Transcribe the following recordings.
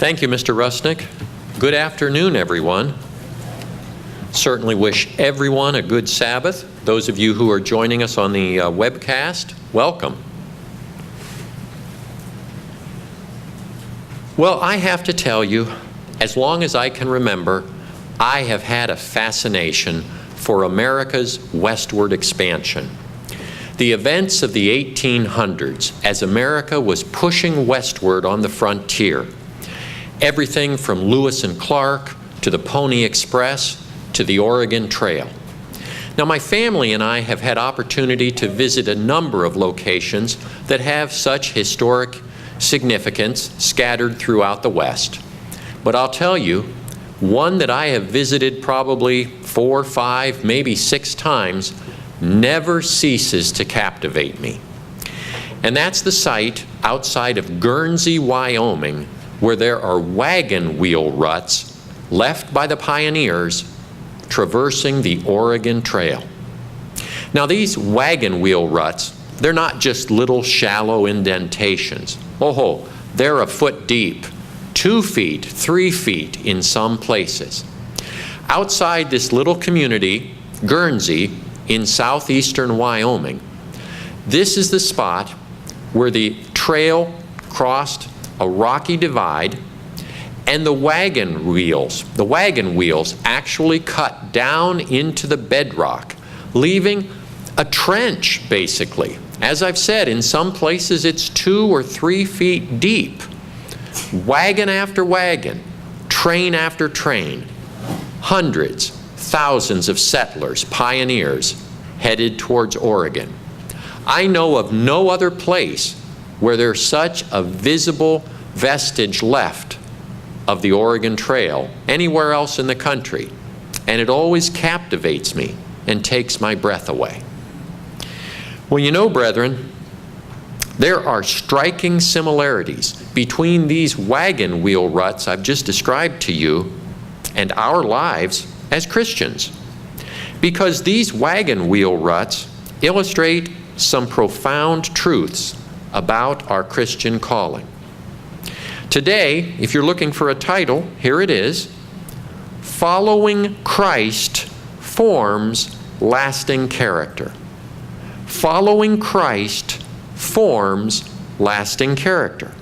Thank you, Mr. Rusnick. Good afternoon, everyone. Certainly wish everyone a good Sabbath. Those of you who are joining us on the webcast, welcome. Well, I have to tell you, as long as I can remember, I have had a fascination for America's westward expansion. The events of the 1800s as America was pushing westward on the frontier. Everything from Lewis and Clark to the Pony Express to the Oregon Trail. Now, my family and I have had opportunity to visit a number of locations that have such historic significance scattered throughout the West. But I'll tell you, one that I have visited probably 4, 5, maybe 6 times never ceases to captivate me. And that's the site outside of Guernsey, Wyoming, where there are wagon wheel ruts left by the pioneers traversing the Oregon Trail. Now, these wagon wheel ruts, they're not just little shallow indentations. Oh, they're a foot deep, 2 feet, 3 feet in some places. Outside this little community, Guernsey, in southeastern Wyoming, this is the spot where the trail crossed a rocky divide, and the wagon wheels actually cut down into the bedrock, leaving a trench, basically. As I've said, in some places it's 2 or 3 feet deep. Wagon after wagon, train after train, hundreds, thousands of settlers, pioneers, headed towards Oregon. I know of no other place where there's such a visible vestige left of the Oregon Trail anywhere else in the country, and it always captivates me and takes my breath away. Well, you know, brethren, there are striking similarities between these wagon wheel ruts I've just described to you and our lives as Christians, because these wagon wheel ruts illustrate some profound truths about our Christian calling. Today, if you're looking for a title, here it is: Following Christ Forms Lasting Character. Following Christ forms lasting character.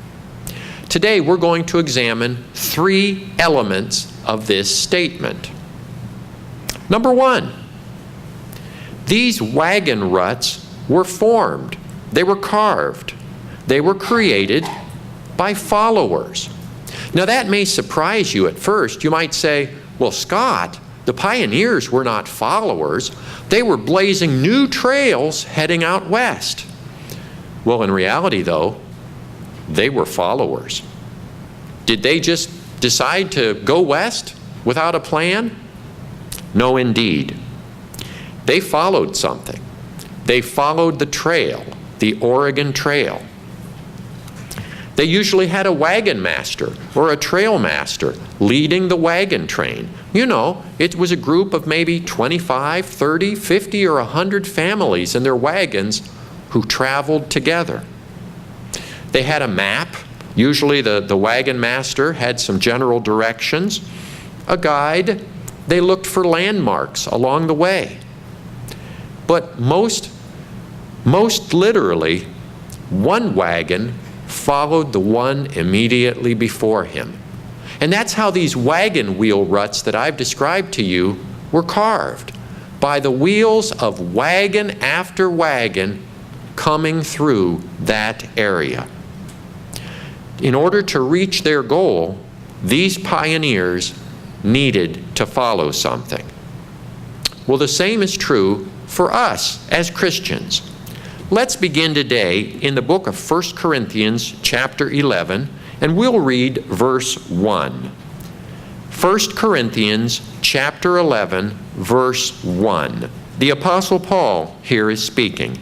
Today, we're going to examine 3 elements of this statement. Number 1, these wagon ruts were formed, they were carved, they were created by followers. Now, that may surprise you at first. You might say, well, Scott, the pioneers were not followers. They were blazing new trails heading out west. Well, in reality, though, they were followers. Did they just decide to go west without a plan? No, indeed. They followed something. They followed the trail, the Oregon Trail. They usually had a wagon master or a trail master leading the wagon train. You know, it was a group of maybe 25, 30, 50, or 100 families in their wagons who traveled together. They had a map. Usually the wagon master had some general directions, a guide. They looked for landmarks along the way. But most literally, one wagon followed the one immediately before him. And that's how these wagon wheel ruts that I've described to you were carved, by the wheels of wagon after wagon coming through that area. In order to reach their goal, these pioneers needed to follow something. Well, the same is true for us as Christians. Let's begin today in the book of 1 Corinthians chapter 11, and we'll read verse 1. 1 Corinthians chapter 11, verse 1. The Apostle Paul here is speaking,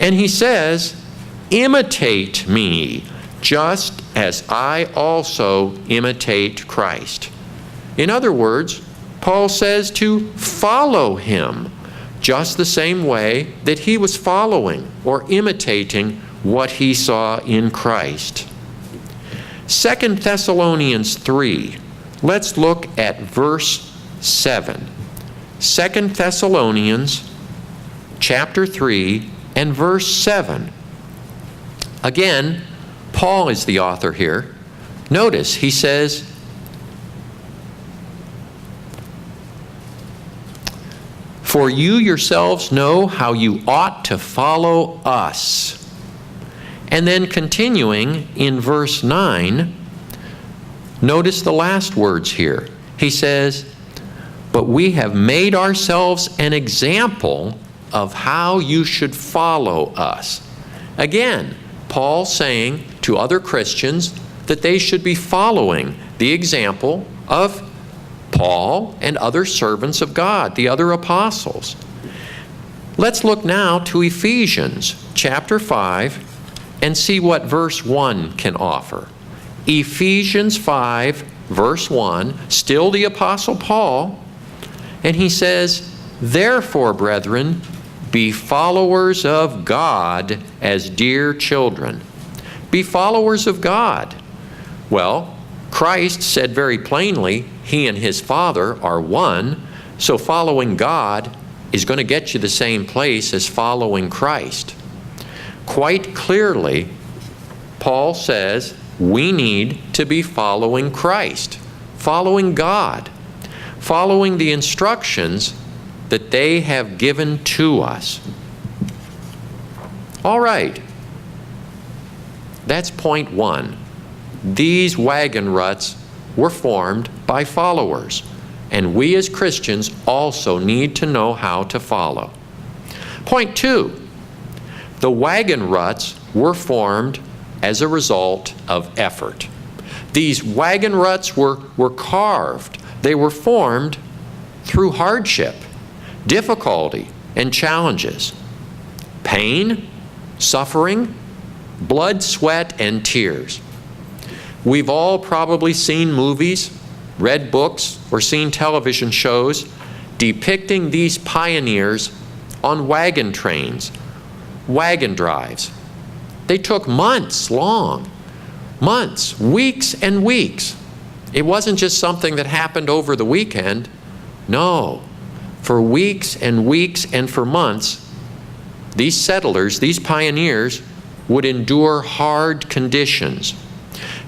and he says, "Imitate me, just as I also imitate Christ." In other words, Paul says to follow him, just the same way that he was following or imitating what he saw in Christ. 2 Thessalonians 3. Let's look at verse 7. 2 Thessalonians chapter 3 and verse 7. Again, Paul is the author here. Notice he says, "For you yourselves know how you ought to follow us." And then continuing in verse 9, notice the last words here. He says, "But we have made ourselves an example of how you should follow us." Again, Paul saying to other Christians that they should be following the example of Paul and other servants of God, the other apostles. Let's look now to Ephesians chapter 5 and see what verse 1 can offer. Ephesians 5, verse 1, still the Apostle Paul, and he says, "Therefore, brethren, be followers of God as dear children." Be followers of God. Well, Christ said very plainly, he and his Father are one, so following God is going to get you the same place as following Christ. Quite clearly, Paul says we need to be following Christ, following God, following the instructions that they have given to us. All right. That's point one. These wagon ruts were formed by followers, and we as Christians also need to know how to follow. Point two, the wagon ruts were formed as a result of effort. These wagon ruts were carved. They were formed through hardship, difficulty, and challenges. Pain, suffering, blood, sweat, and tears. We've all probably seen movies, read books, or seen television shows depicting these pioneers on wagon trains, wagon drives. They took months long, months, weeks and weeks. It wasn't just something that happened over the weekend. No, for weeks and weeks and for months, these settlers, these pioneers, would endure hard conditions.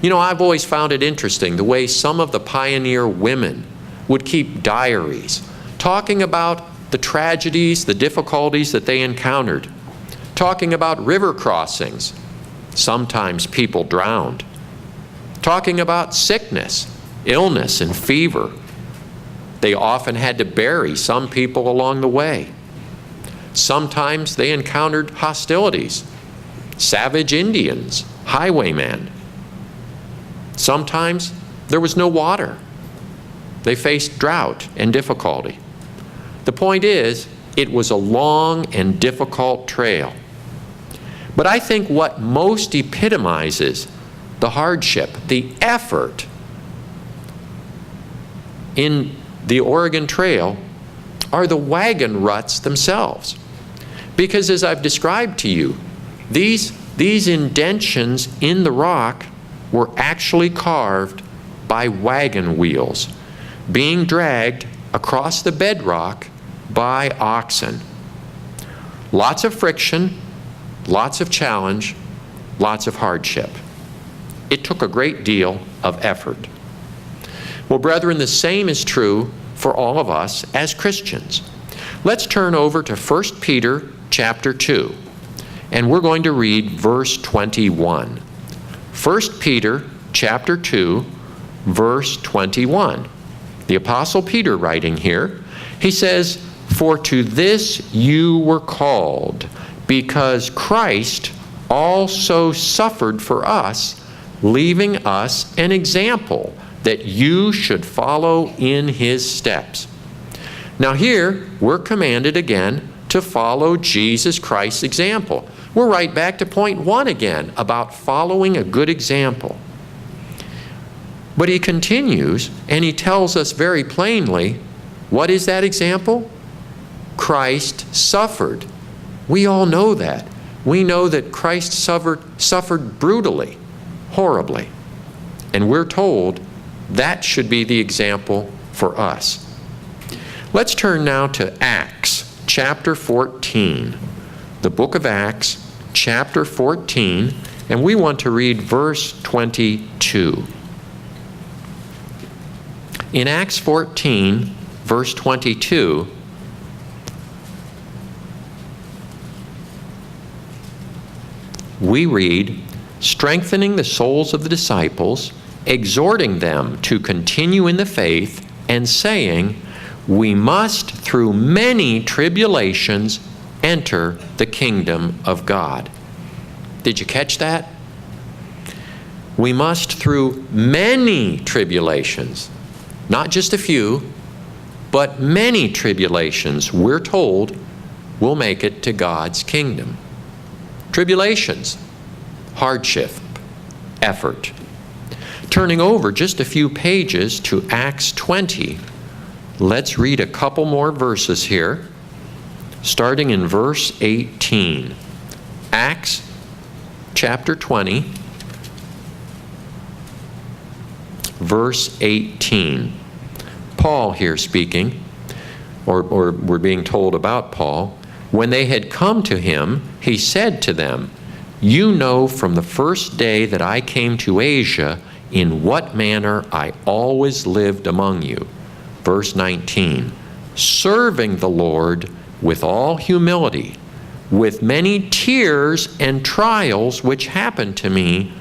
You know, I've always found it interesting the way some of the pioneer women would keep diaries, talking about the tragedies, the difficulties that they encountered, talking about river crossings. Sometimes people drowned. Talking about sickness, illness, and fever. They often had to bury some people along the way. Sometimes they encountered hostilities, savage Indians, highwaymen. Sometimes there was no water. They faced drought and difficulty. The point is, it was a long and difficult trail. But I think what most epitomizes the hardship, the effort in the Oregon Trail are the wagon ruts themselves. Because as I've described to you, these indentions in the rock were actually carved by wagon wheels being dragged across the bedrock by oxen. Lots of friction, lots of challenge, lots of hardship. It took a great deal of effort. Well, brethren, the same is true for all of us as Christians. Let's turn over to 1 Peter chapter 2, and we're going to read verse 21. 1 Peter chapter 2, verse 21. The Apostle Peter writing here, he says, "For to this you were called, because Christ also suffered for us, leaving us an example that you should follow in his steps." Now here, we're commanded again to follow Jesus Christ's example. We're right back to point one again about following a good example. But he continues and he tells us very plainly, what is that example? Christ suffered. We all know that. We know that Christ suffered brutally, horribly. And we're told that should be the example for us. Let's turn now to Acts chapter 14. The book of Acts chapter 14, and we want to read verse 22. In Acts 14, verse 22, we read, "Strengthening the souls of the disciples, exhorting them to continue in the faith, and saying, we must through many tribulations enter the kingdom of God." Did you catch that? We must through many tribulations, not just a few, but many tribulations, we're told, will make it to God's kingdom. Tribulations, hardship, effort. Turning over just a few pages to Acts 20, let's read a couple more verses here, starting in verse 18. Acts chapter 20, verse 18. Paul here speaking, or we're being told about Paul. When they had come to him, he said to them, "You know from the first day that I came to Asia in what manner I always lived among you." Verse 19, "Serving the Lord with all humility, with many tears and trials which happened to me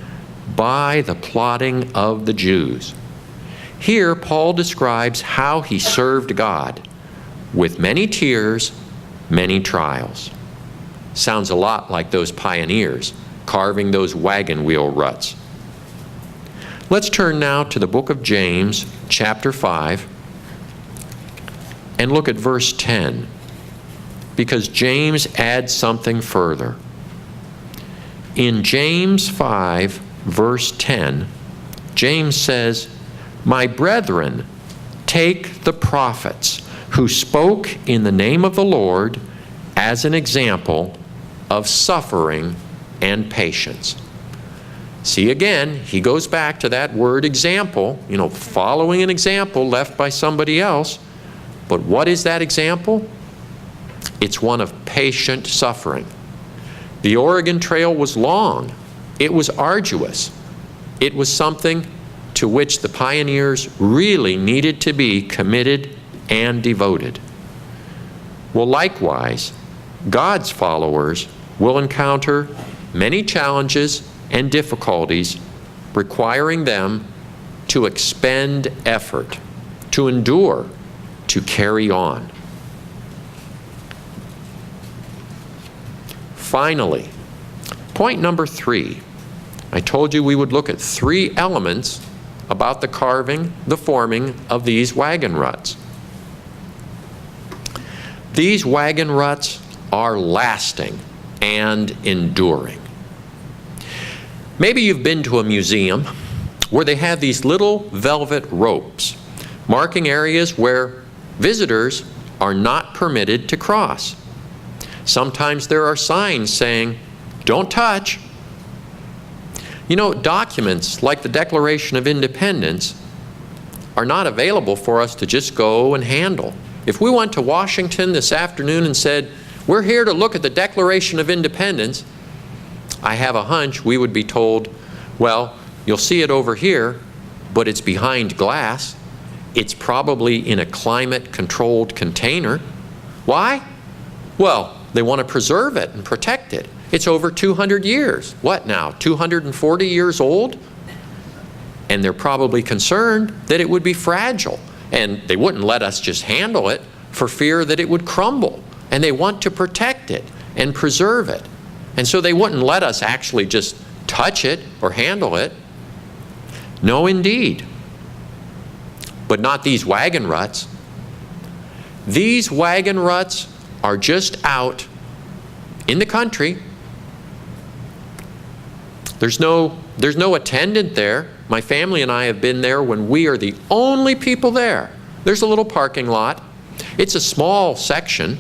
by the plotting of the Jews." Here, Paul describes how he served God with many tears, many trials. Sounds a lot like those pioneers carving those wagon wheel ruts. Let's turn now to the book of James, chapter 5, and look at verse 10, because James adds something further. In James 5, verse 10, James says, "My brethren, take the prophets who spoke in the name of the Lord as an example of suffering and patience." See, again, he goes back to that word example, following an example left by somebody else. But what is that example? It's one of patient suffering. The Oregon Trail was long. It was arduous. It was something to which the pioneers really needed to be committed and devoted. Well, likewise, God's followers will encounter many challenges and difficulties requiring them to expend effort, to endure, to carry on. Finally, point number 3. I told you we would look at 3 elements about the carving, the forming of these wagon ruts. These wagon ruts are lasting and enduring. Maybe you've been to a museum where they have these little velvet ropes marking areas where visitors are not permitted to cross. Sometimes there are signs saying, "Don't touch." Documents like the Declaration of Independence are not available for us to just go and handle. If we went to Washington this afternoon and said, "We're here to look at the Declaration of Independence," I have a hunch we would be told, "Well, you'll see it over here, but it's behind glass. It's probably in a climate-controlled container." Why? Well, they want to preserve it and protect it. It's over 200 years. What now, 240 years old? And they're probably concerned that it would be fragile, and they wouldn't let us just handle it for fear that it would crumble. And they want to protect it and preserve it. And so they wouldn't let us actually just touch it or handle it. No, indeed. But not these wagon ruts. These wagon ruts are just out in the country. There's no attendant there. My family and I have been there when we are the only people there. There's a little parking lot. It's a small section.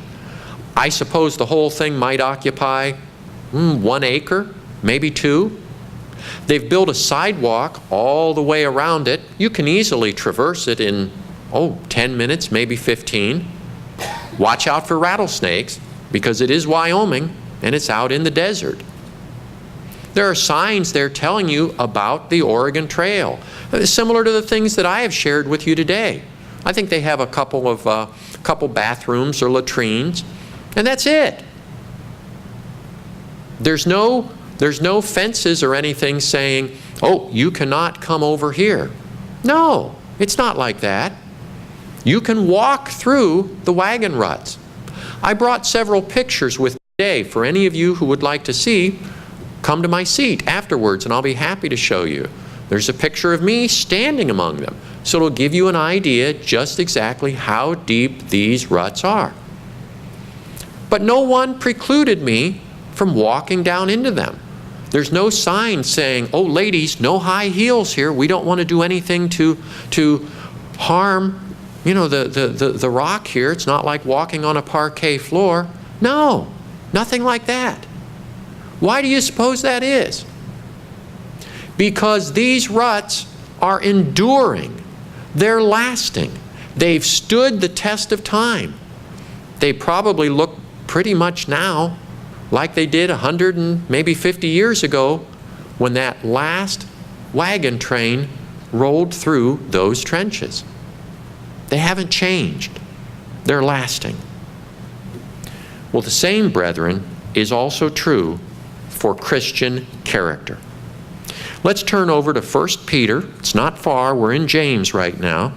I suppose the whole thing might occupy 1 acre, maybe 2. They've built a sidewalk all the way around it. You can easily traverse it in, 10 minutes, maybe 15. Watch out for rattlesnakes, because it is Wyoming and it's out in the desert. There are signs there telling you about the Oregon Trail, similar to the things that I have shared with you today. I think they have a couple bathrooms or latrines, and that's it. There's no fences or anything saying, you cannot come over here. No, it's not like that. You can walk through the wagon ruts. I brought several pictures with me today for any of you who would like to see. Come to my seat afterwards and I'll be happy to show you. There's a picture of me standing among them, so it'll give you an idea just exactly how deep these ruts are. But no one precluded me from walking down into them. There's no sign saying, ladies, no high heels here. We don't want to do anything to harm the rock here. It's not like walking on a parquet floor. No, nothing like that. Why do you suppose that is? Because these ruts are enduring. They're lasting. They've stood the test of time. They probably look pretty much now like they did 100 and maybe 50 years ago when that last wagon train rolled through those trenches. They haven't changed. They're lasting. Well, the same, brethren, is also true for Christian character. Let's turn over to 1 Peter. It's not far. We're in James right now.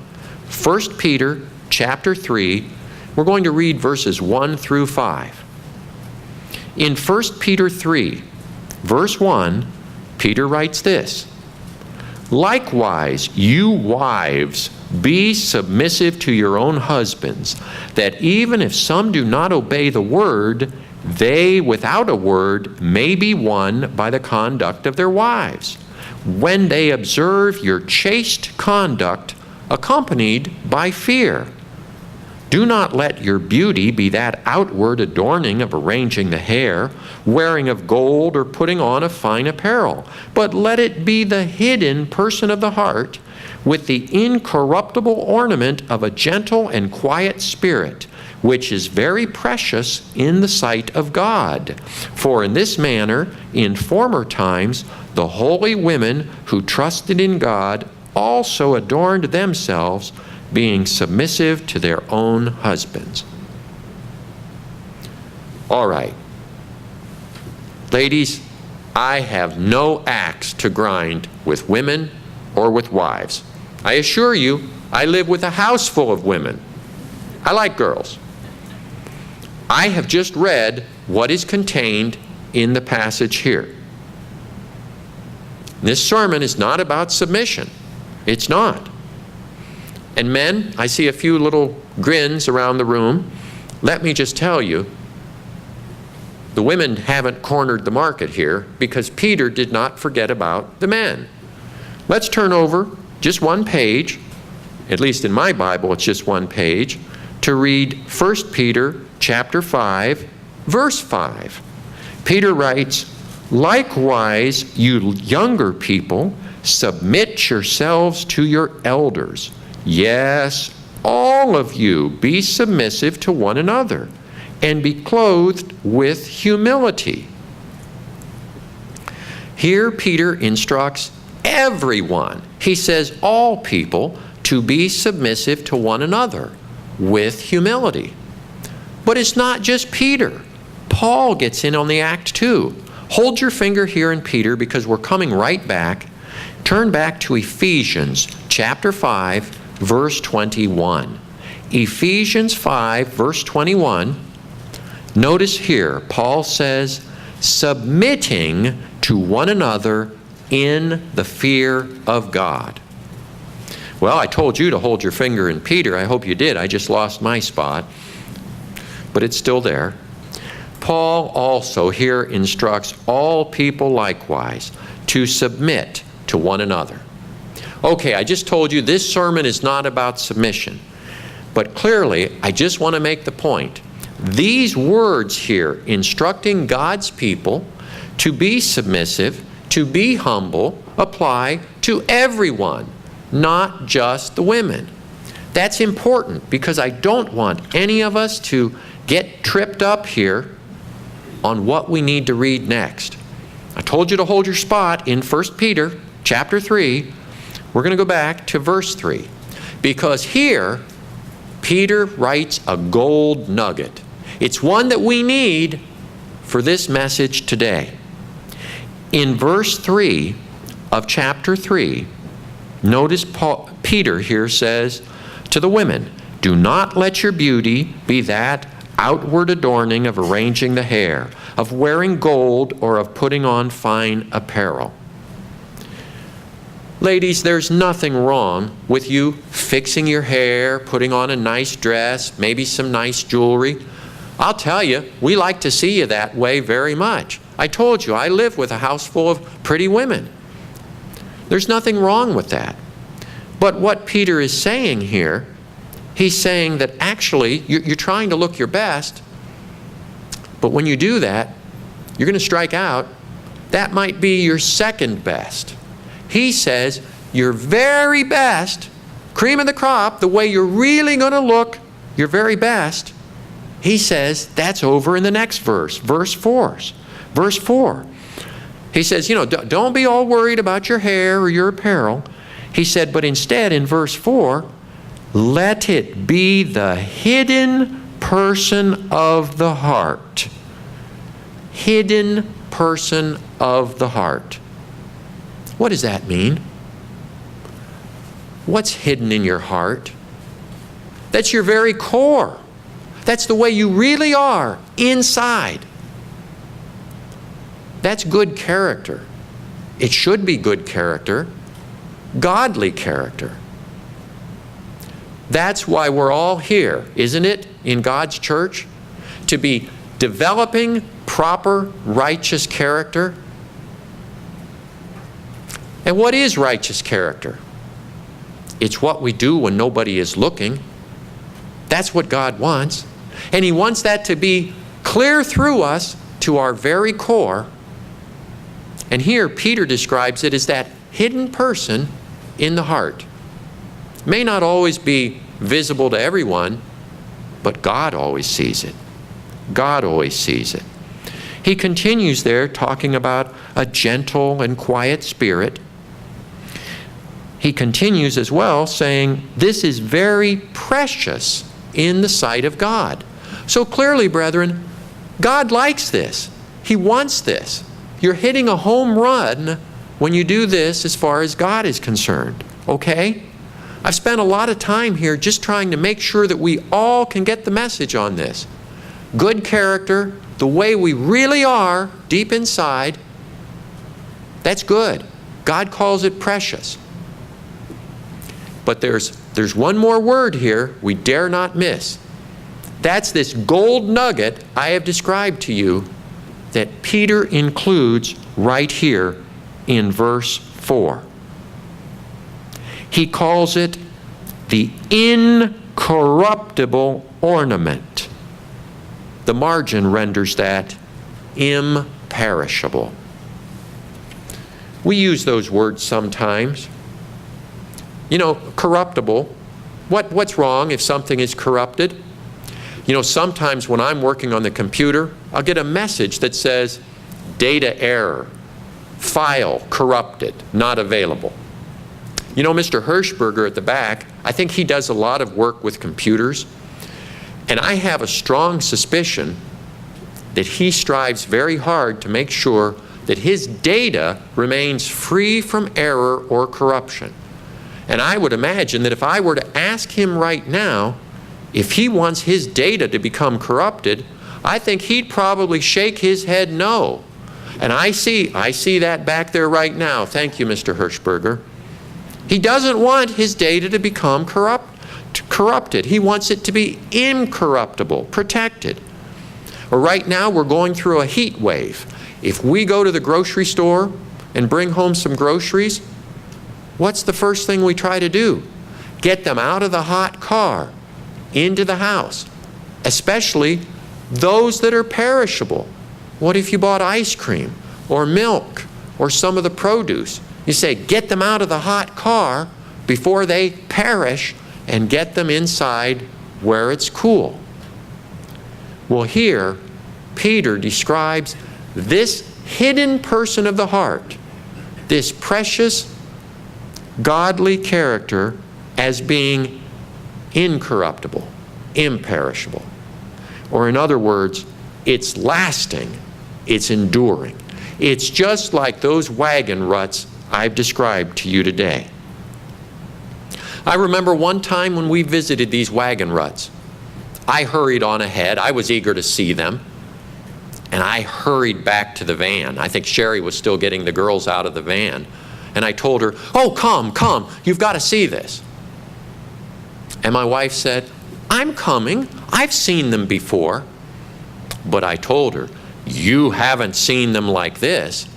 1 Peter chapter 3. We're going to read verses 1 through 5. In 1 Peter 3, verse 1, Peter writes this: "Likewise, you wives, be submissive to your own husbands, that even if some do not obey the word, they without a word may be won by the conduct of their wives, when they observe your chaste conduct accompanied by fear. Do not let your beauty be that outward adorning of arranging the hair, wearing of gold, or putting on of fine apparel, but let it be the hidden person of the heart, with the incorruptible ornament of a gentle and quiet spirit, which is very precious in the sight of God. For in this manner, in former times, the holy women who trusted in God also adorned themselves, being submissive to their own husbands." All right. Ladies, I have no axe to grind with women or with wives. I assure you, I live with a house full of women. I like girls. I have just read what is contained in the passage here. This sermon is not about submission. It's not. And men, I see a few little grins around the room. Let me just tell you, the women haven't cornered the market here, because Peter did not forget about the men. Let's turn over just one page, at least in my Bible it's just one page, to read 1 Peter chapter 5, verse 5. Peter writes, "Likewise, you younger people, submit yourselves to your elders. Yes, all of you be submissive to one another, and be clothed with humility." Here Peter instructs everyone. He says all people to be submissive to one another with humility. But it's not just Peter. Paul gets in on the act too. Hold your finger here in Peter, because we're coming right back. Turn back to Ephesians chapter 5, verse 21. Ephesians 5, verse 21. Notice here, Paul says, submitting to one another in the fear of God. Well, I told you to hold your finger in Peter. I hope you did. I just lost my spot. But it's still there. Paul also here instructs all people likewise to submit to one another. Okay, I just told you this sermon is not about submission. But clearly, I just want to make the point. These words here instructing God's people to be submissive to be humble apply to everyone, not just the women. That's important because I don't want any of us to get tripped up here on what we need to read next. I told you to hold your spot in 1 Peter chapter 3. We're going to go back to verse 3 because here Peter writes a gold nugget. It's one that we need for this message today. In verse 3 of chapter 3, notice Peter here says to the women, "Do not let your beauty be that outward adorning of arranging the hair, of wearing gold, or of putting on fine apparel." Ladies, there's nothing wrong with you fixing your hair, putting on a nice dress, maybe some nice jewelry. I'll tell you, we like to see you that way very much. I told you, I live with a house full of pretty women. There's nothing wrong with that. But what Peter is saying here, he's saying that actually you're trying to look your best, but when you do that, you're going to strike out. That might be your second best. He says your very best, cream of the crop, the way you're really going to look your very best, he says that's over in the next verse, verse 4. Verse 4. He says, don't be all worried about your hair or your apparel. He said, but instead in verse 4, let it be the hidden person of the heart. Hidden person of the heart. What does that mean? What's hidden in your heart? That's your very core. That's the way you really are inside. That's good character. It should be good character, godly character. That's why we're all here, isn't it, in God's church? To be developing proper righteous character. And what is righteous character? It's what we do when nobody is looking. That's what God wants. And He wants that to be clear through us to our very core. And here Peter describes it as that hidden person in the heart. It may not always be visible to everyone, but God always sees it. God always sees it. He continues there talking about a gentle and quiet spirit. He continues as well saying, this is very precious in the sight of God. So clearly, brethren, God likes this. He wants this. You're hitting a home run when you do this as far as God is concerned. Okay? I've spent a lot of time here just trying to make sure that we all can get the message on this. Good character, the way we really are deep inside, that's good. God calls it precious. But there's one more word here we dare not miss. That's this gold nugget I have described to you that Peter includes right here in verse 4. He calls it the incorruptible ornament. The margin renders that imperishable. We use those words sometimes. Corruptible. What's wrong if something is corrupted? Sometimes when I'm working on the computer, I'll get a message that says, data error, file corrupted, not available. Mr. Hirschberger at the back, I think he does a lot of work with computers, and I have a strong suspicion that he strives very hard to make sure that his data remains free from error or corruption. And I would imagine that if I were to ask him right now if he wants his data to become corrupted, I think he'd probably shake his head no. And I see that back there right now. Thank you, Mr. Hirschberger. He doesn't want his data to become corrupted. He wants it to be incorruptible, protected. Or right now we're going through a heat wave. If we go to the grocery store and bring home some groceries, what's the first thing we try to do? Get them out of the hot car, into the house, especially those that are perishable. What if you bought ice cream or milk or some of the produce. You say, get them out of the hot car before they perish and get them inside where it's cool. Well, here, Peter describes this hidden person of the heart, this precious, godly character, as being incorruptible, imperishable. Or in other words, it's lasting, it's enduring. It's just like those wagon ruts I've described to you today. I remember one time when we visited these wagon ruts. I hurried on ahead. I was eager to see them. And I hurried back to the van. I think Sherry was still getting the girls out of the van. And I told her, oh, come, you've got to see this. And my wife said, I'm coming. I've seen them before. But I told her, you haven't seen them like this.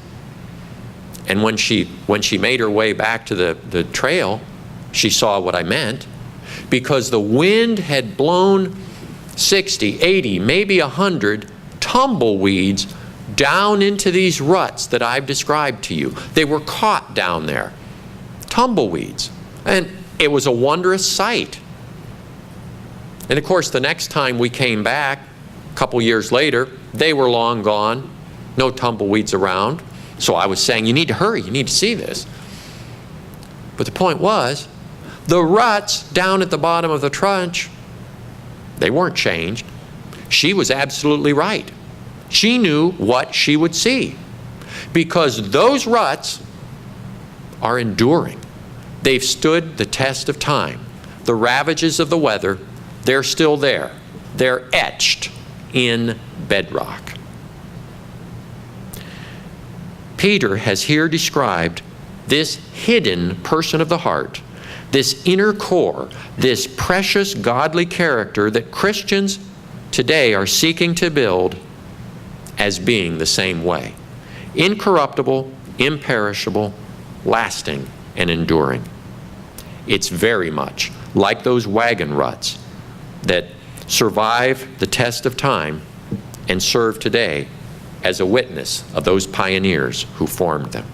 And when she made her way back to the trail, she saw what I meant. Because the wind had blown 60, 80, maybe 100 tumbleweeds down into these ruts that I've described to you. They were caught down there. Tumbleweeds. And it was a wondrous sight. And of course, the next time we came back, a couple years later, they were long gone. No tumbleweeds around. So I was saying, you need to hurry. You need to see this. But the point was, the ruts down at the bottom of the trench, they weren't changed. She was absolutely right. She knew what she would see. Because those ruts are enduring. They've stood the test of time. The ravages of the weather, they're still there. They're etched in bedrock. Peter has here described this hidden person of the heart, this inner core, this precious godly character that Christians today are seeking to build as being the same way. Incorruptible, imperishable, lasting, and enduring. It's very much like those wagon ruts that survive the test of time and serve today as a witness of those pioneers who formed them.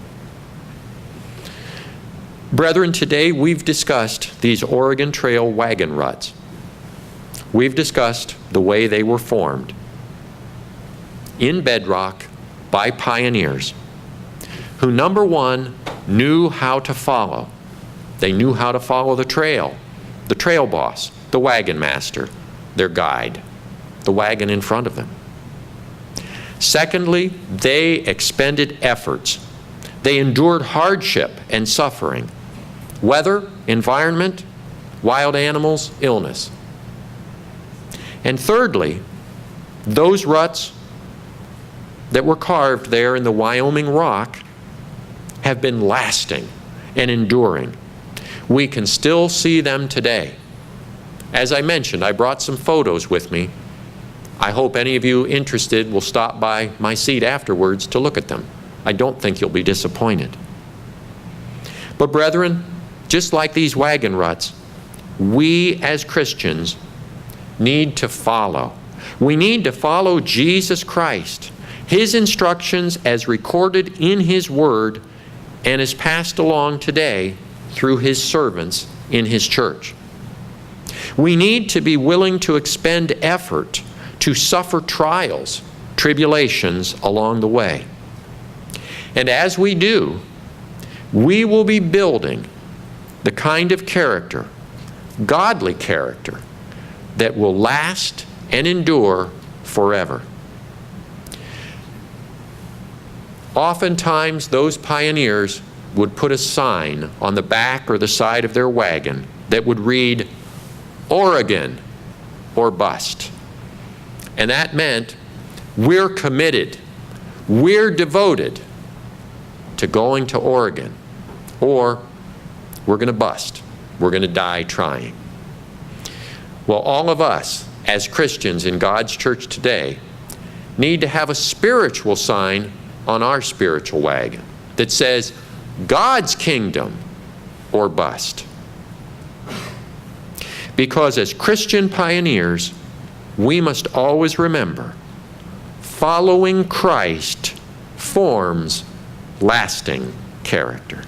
Brethren, today we've discussed these Oregon Trail wagon ruts. We've discussed the way they were formed in bedrock by pioneers who, number one, knew how to follow. They knew how to follow the trail boss, the wagon master, their guide, the wagon in front of them. Secondly, they expended efforts. They endured hardship and suffering, weather, environment, wild animals, illness. And thirdly, those ruts that were carved there in the Wyoming rock have been lasting and enduring. We can still see them today. As I mentioned, I brought some photos with me. I hope any of you interested will stop by my seat afterwards to look at them. I don't think you'll be disappointed. But brethren, just like these wagon ruts, we as Christians need to follow. We need to follow Jesus Christ, His instructions as recorded in His Word and as passed along today through His servants in His church. We need to be willing to expend effort to suffer trials, tribulations along the way. And as we do, we will be building the kind of character, godly character, that will last and endure forever. Oftentimes, those pioneers would put a sign on the back or the side of their wagon that would read, Oregon or bust. And that meant we're committed, we're devoted to going to Oregon, or we're going to bust. We're going to die trying. Well, all of us as Christians in God's church today need to have a spiritual sign on our spiritual wagon that says God's kingdom or bust. Because as Christian pioneers, we must always remember following Christ forms lasting character.